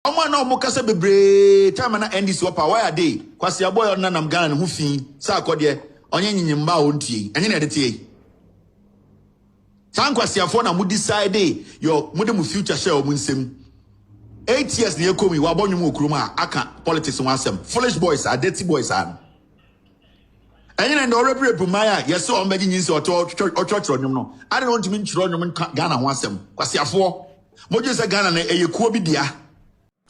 Omo na omo kasa bebre time na NDC wapa why dey kwasi aboy on nam Ghana ho fi Sarkodie onye nyinyimba ontie enye na edetie san kwasi afo na mu decide your mu future share o mu nsem 8 years na yekomi wa bonwum okurum a aka politics one asem foolish boys are dirty boys are enye na ndo reprep maya yes o magi nyinsi ocho nyum no I don't want to mean chiro nyum Ghana ho asem kwasi afo moje se Ghana na eyekuo bi dia.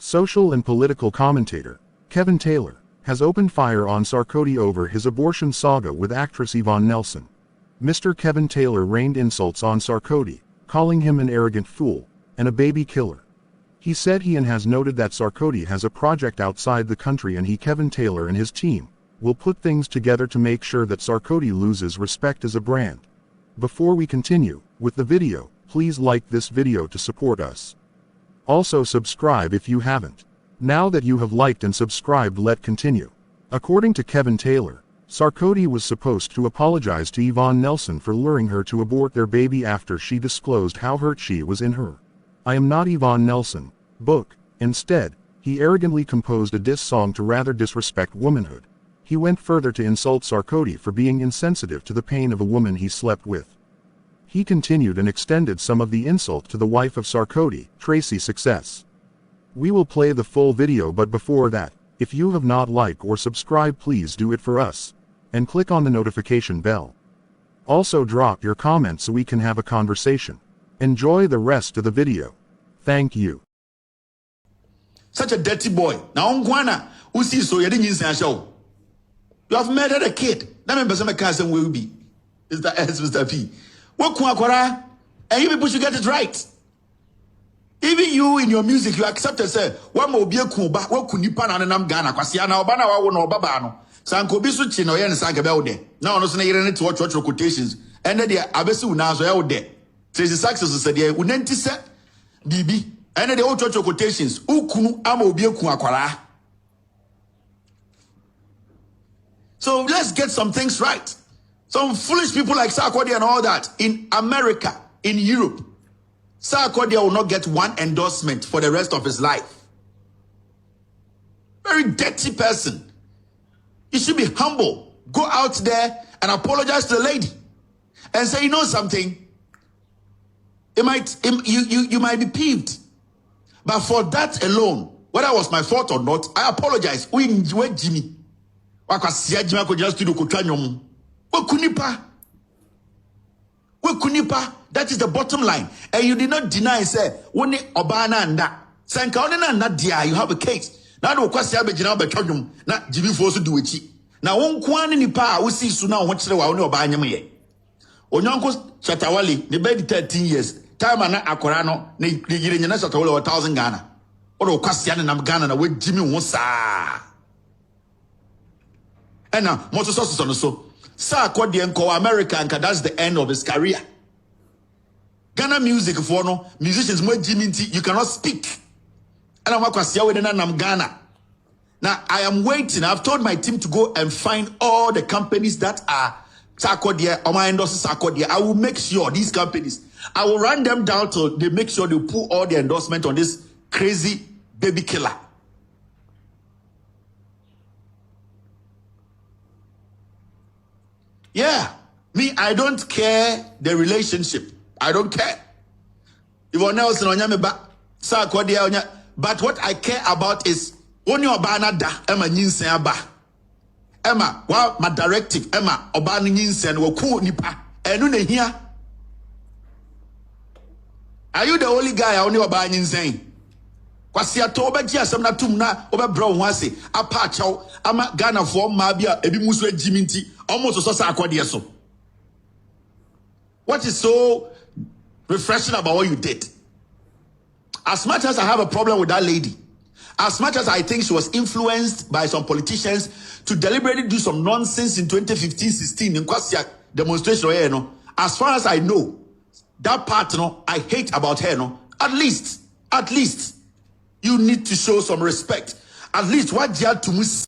Social and political commentator, Kelvin Taylor, has opened fire on Sarkodie over his abortion saga with actress Yvonne Nelson. Mr. Kelvin Taylor rained insults on Sarkodie, calling him an arrogant fool and a baby killer. He said he has noted that Sarkodie has a project outside the country and Kelvin Taylor and his team will put things together to make sure that Sarkodie loses respect as a brand. Before we continue with the video, please like this video to support us. Also subscribe if you haven't. Now that you have liked and subscribed, let's continue. According to Kelvin Taylor, Sarkodie was supposed to apologize to Yvonne Nelson for luring her to abort their baby after she disclosed how hurt she was in her "I Am Not Yvonne Nelson" book. Instead, he arrogantly composed a diss song to rather disrespect womanhood. He went further to insult Sarkodie for being insensitive to the pain of a woman he slept with. He continued and extended some of the insult to the wife of Sarkodie, Tracy Success. We will play the full video, but before that, if you have not liked or subscribed, please do it for us, and click on the notification bell. Also drop your comments so we can have a conversation. Enjoy the rest of the video. Thank you. Such a dirty boy. Now Ongwana, who sees so you didn't show. You have murdered a kid. That members of my cousin will be. Is that Mr. P? And you people should get it right. Even you in your music, you accept and say, one more beer kuba, what kunipa and nam Ghana, Kwasiana, Obana, or Babano, Sanko Bisu no Yan Sankabelde. Now, no sooner to watch quotations, and then the Abesu now so out there. Tracy Success said, yeah, Unenti set DB, and then the old church quotations, Ukunu, Amo beer kuakwara. So let's get some things right. Some foolish people like Sarkodie and all that in America, in Europe, Sarkodie will not get one endorsement for the rest of his life. Very dirty person. You should be humble. Go out there and apologize to the lady and say, you know something, you might be peeved, but for that alone, whether it was my fault or not, I apologize. We enjoy Jimmy. Kunipa. That is the bottom line. And you did not deny, say, when Obana and that. Sankaona na dia, you have a case. Now no question abejina betwom na Jimmy force do it. Now one kwan ni pa we see so now what wa oni Obanya me. Onyanko Chatawali, the bed 13 years. Time na akora no na yire nyina Chatawali 1000 Ghana. Odo kwasiane na Ghana na we Jimmy won sa. And now most sources on so Sarkodie and America, and that's the end of his career. Ghana music for no musicians more Jimmy, you cannot speak. And I'm going Ghana. Now I am waiting. I've told my team to go and find all the companies that are Sarkodie or my endorser Sarkodie. I will make sure these companies, I will run them down till they make sure they put all the endorsement on this crazy baby killer. Yeah, me, I don't care the relationship. I don't care. Yvonne Nelson onyame Sarkodie onya, but what I care about is only obana da ema nyinsen aba. Emma, well, my directive, Emma, obana nyinsen wo ku nipa. Enu ne hia. Are you the only guy only obana nyinsen? Kwasi ato obeji asem na tum na obebro ho ase apa achaw ama Ghana for ma bia ebi muso agimi nti almost so Sarkodie so. What is so refreshing about what you did? As much as I have a problem with that lady, as much as I think she was influenced by some politicians to deliberately do some nonsense in 2015-16 in Kwasia demonstration or no, as far as I know, that part no, I hate about her no, at least you need to show some respect. At least what you had to